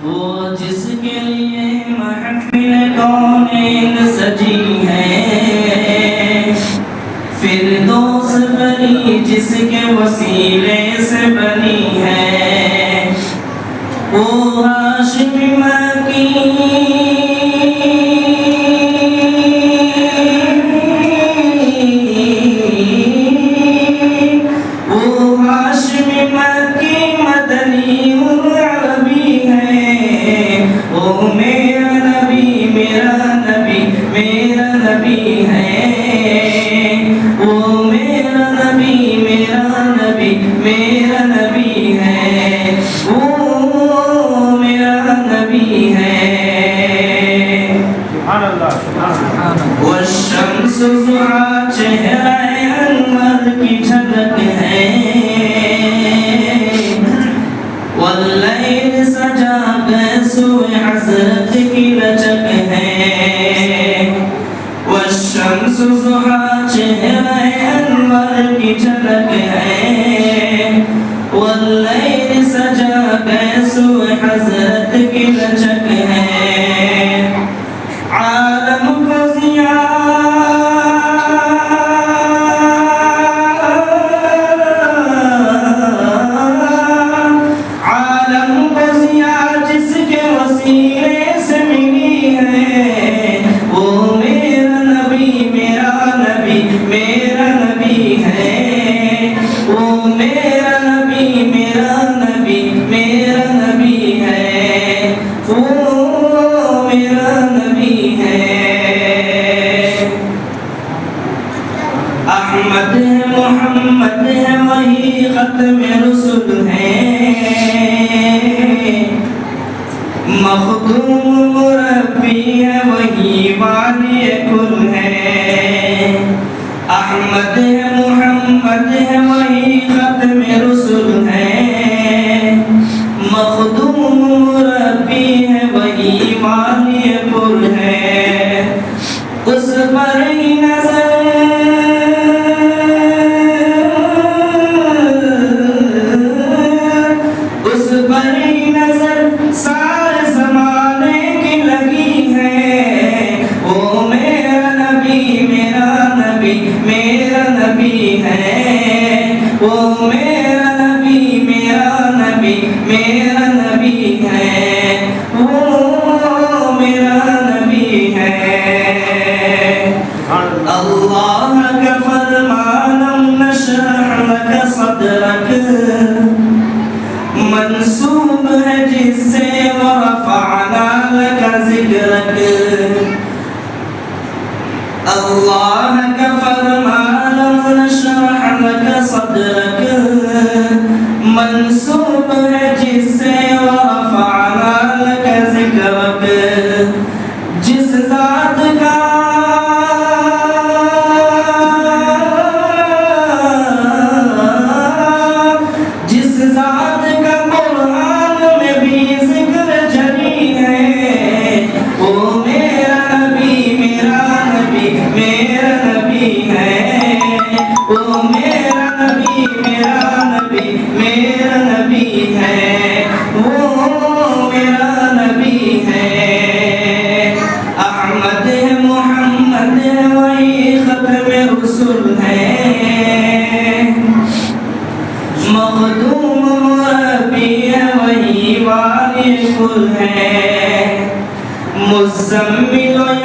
وہ جس کے لیے محفل کونین سجی ہے، فردوس بنی جس کے وسیلے سے بنی ہے، وہ ہاشمی مکی والشمس ضحیٰ چہرہ انور کی جھلک ہے، واللیل سجا گیسو حضرت کی لچک ہے، والشمس ضحیٰ چہرہ انور کی جھلک ہے، واللیل سجا گیسو حضرت کی لچک ہے، عالم کو جس کے وسیلے سے ملی ہے، وہ میرا نبی میرا نبی میرا نبی ہے، وہ میرا نبی میرا نبی میرا نبی ہے، وہ میرا نبی ہے۔ احمد ہے محمد ہے وہی ختم رسول ہے، مخدوم مربی ہے وہی والی کل ہے، احمد ہے محمد ہے وہی ختم رسول ہے، مخدوم مربی ہے وہی والی کل ہے، اس پر ہی نظر سارے زمانے کی لگی ہے، وہ میرا نبی میرا نبی میرا نبی ہے، وہ میرا نبی میرا نبی میرا نبی ہے، وہ میرا نبی ہے۔ اللہ کا فرمان نشرح لک صدرک منسوب ہے جس سے ورفعنا لک ذکرک، اللہ کا فرمان نشرح لک صدرک منسوب ہے جس سے ورفعنا لک ذکرک، جس ذات کا مخدوم مربی ہے وہی والی کل ہے، مزمل